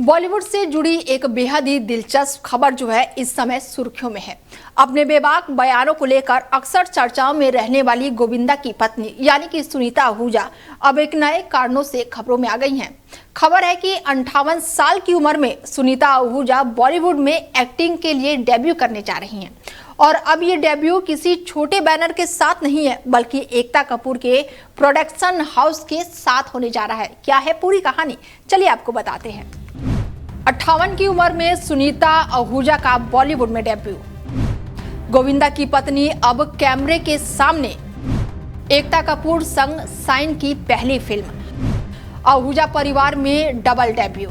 बॉलीवुड से जुड़ी एक बेहद ही दिलचस्प खबर जो है इस समय सुर्खियों में है। अपने बेबाक बयानों को लेकर अक्सर चर्चाओं में रहने वाली गोविंदा की पत्नी यानी कि सुनीता आहूजा अब एक नए कारणों से खबरों में आ गई हैं। खबर है कि 58 साल की उम्र में सुनीता आहूजा बॉलीवुड में एक्टिंग के लिए डेब्यू करने जा रही हैं। और अब ये डेब्यू किसी छोटे बैनर के साथ नहीं है, बल्कि एकता कपूर के प्रोडक्शन हाउस के साथ होने जा रहा है। क्या है पूरी कहानी, चलिए आपको बताते हैं। 58 की उम्र में सुनीता आहूजा का बॉलीवुड में डेब्यू। गोविंदा की पत्नी अब कैमरे के सामने। एकता कपूर संग साइन की पहली फिल्म। आहूजा परिवार में डबल डेब्यू।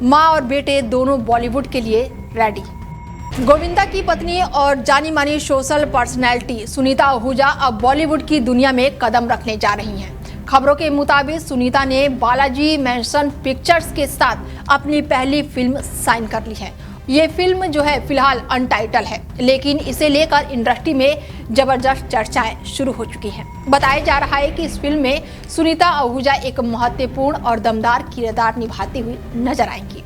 मां और बेटे दोनों बॉलीवुड के लिए रेडी। गोविंदा की पत्नी और जानी मानी सोशल पर्सनैलिटी सुनीता आहूजा अब बॉलीवुड की दुनिया में कदम रखने जा रही हैं। खबरों के मुताबिक सुनीता ने बालाजी मोशन पिक्चर्स के साथ अपनी पहली फिल्म साइन कर ली है। ये फिल्म जो है फिलहाल अनटाइटल है, लेकिन इसे लेकर इंडस्ट्री में जबरदस्त चर्चाएं शुरू हो चुकी हैं। बताया जा रहा है कि इस फिल्म में सुनीता आहूजा एक महत्वपूर्ण और दमदार किरदार निभाती हुई नजर आएंगी।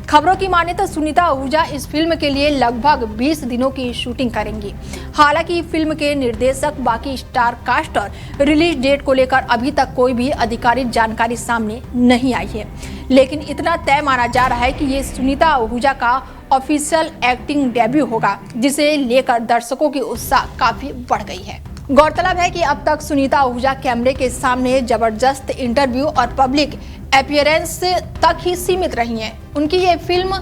खबरों की माने तो सुनीता आहूजा इस फिल्म के लिए लगभग 20 दिनों की शूटिंग करेंगी। हालांकि फिल्म के निर्देशक, बाकी स्टार कास्ट और रिलीज डेट को लेकर अभी तक कोई भी आधिकारिक जानकारी सामने नहीं आई है, लेकिन इतना तय माना जा रहा है कि ये सुनीता आहूजा का ऑफिशियल एक्टिंग डेब्यू होगा, जिसे लेकर दर्शकों की उत्साह काफी बढ़ गई है। गौरतलब है कि अब तक सुनीता आहूजा कैमरे के सामने जबरदस्त इंटरव्यू और पब्लिक अपीयरेंस तक ही सीमित रही हैं। उनकी ये फिल्म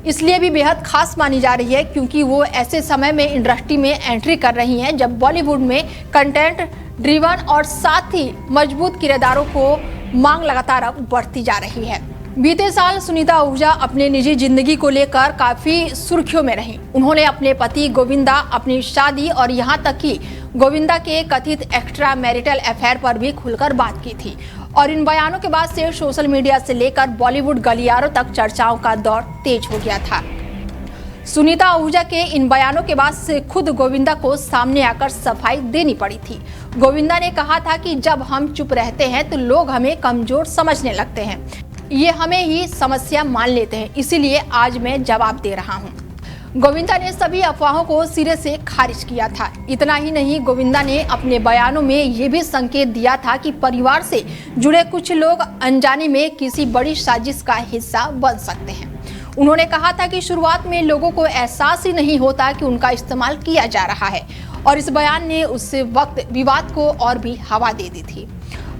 इसलिए भी बेहद खास मानी जा रही है क्योंकि वो ऐसे समय में इंडस्ट्री में एंट्री कर रही हैं जब बॉलीवुड में कंटेंट ड्रिवन और साथ ही मजबूत किरदारों को मांग लगातार बढ़ती जा रही है। बीते साल सुनीता आहूजा अपने निजी जिंदगी को लेकर काफी सुर्खियों में रहीं। उन्होंने अपने पति गोविंदा, अपनी शादी और यहाँ तक कि गोविंदा के कथित एक्स्ट्रा मैरिटल अफेयर पर भी खुलकर बात की थी। और इन बयानों के बाद से सोशल मीडिया से लेकर बॉलीवुड गलियारों तक चर्चाओं का दौर तेज हो गया था। सुनीता आहूजा के इन बयानों के बाद से खुद गोविंदा को सामने आकर सफाई देनी पड़ी थी। गोविंदा ने कहा था कि जब हम चुप रहते हैं तो लोग हमें कमजोर समझने लगते हैं, ये हमें ही समस्या मान लेते हैं, इसीलिए आज मैं जवाब दे रहा हूँ। गोविंदा ने सभी अफवाहों को सिरे से खारिज किया था। इतना ही नहीं, गोविंदा ने अपने बयानों में ये भी संकेत दिया था कि परिवार से जुड़े कुछ लोग अनजाने में किसी बड़ी साजिश का हिस्सा बन सकते हैं। उन्होंने कहा था कि शुरुआत में लोगों को एहसास ही नहीं होता कि उनका इस्तेमाल किया जा रहा है, और इस बयान ने उस वक्त विवाद को और भी हवा दे दी थी।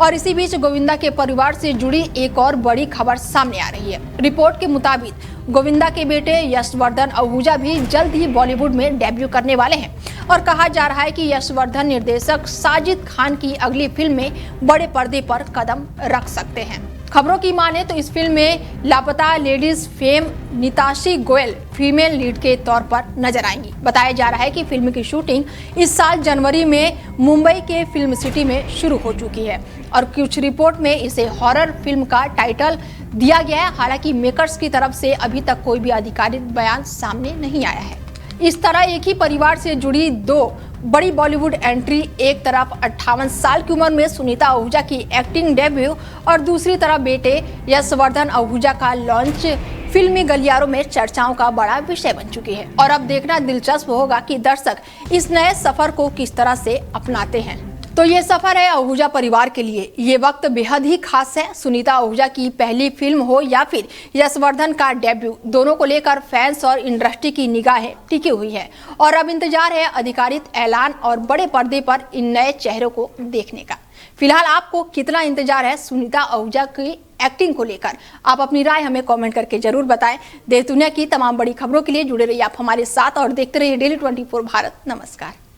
और इसी बीच गोविंदा के परिवार से जुड़ी एक और बड़ी खबर सामने आ रही है। रिपोर्ट के मुताबिक गोविंदा के बेटे यशवर्धन आहूजा भी जल्द ही बॉलीवुड में डेब्यू करने वाले हैं, और कहा जा रहा है कि यशवर्धन निर्देशक साजिद खान की अगली फिल्म में बड़े पर्दे पर कदम रख सकते हैं। खबरों की माने तो इस फिल्म में Laapataa Ladies fame Nitanshi Goel female lead के तौर पर नजर आएंगी। बताया जा रहा है कि फिल्म की शूटिंग इस साल जनवरी में मुंबई के फिल्म सिटी में शुरू हो चुकी है, और कुछ रिपोर्ट में इसे हॉरर फिल्म का टाइटल दिया गया है। हालांकि मेकर्स की तरफ से अभी तक कोई भी आधिकारिक बयान सामने नहीं आया है। इस तरह एक ही परिवार से जुड़ी दो बड़ी बॉलीवुड एंट्री, एक तरफ 58 साल की उम्र में सुनीता आहूजा की एक्टिंग डेब्यू और दूसरी तरफ बेटे यशवर्धन आहूजा का लॉन्च फिल्मी गलियारों में चर्चाओं का बड़ा विषय बन चुकी है। और अब देखना दिलचस्प होगा कि दर्शक इस नए सफर को किस तरह से अपनाते हैं। तो ये सफर है आहूजा परिवार के लिए। ये वक्त बेहद ही खास है। सुनीता आहूजा की पहली फिल्म हो या फिर यशवर्धन का डेब्यू, दोनों को लेकर फैंस और इंडस्ट्री की निगाहें टिकी हुई है, और अब इंतजार है आधिकारिक ऐलान और बड़े पर्दे पर इन नए चेहरों को देखने का। फिलहाल आपको कितना इंतजार है सुनीता आहूजा की एक्टिंग को लेकर? आप अपनी राय हमें कमेंट करके जरूर बताएं। देश दुनिया की तमाम बड़ी खबरों के लिए जुड़े रहिए आप हमारे साथ और देखते रहिए डेली 24 भारत। नमस्कार।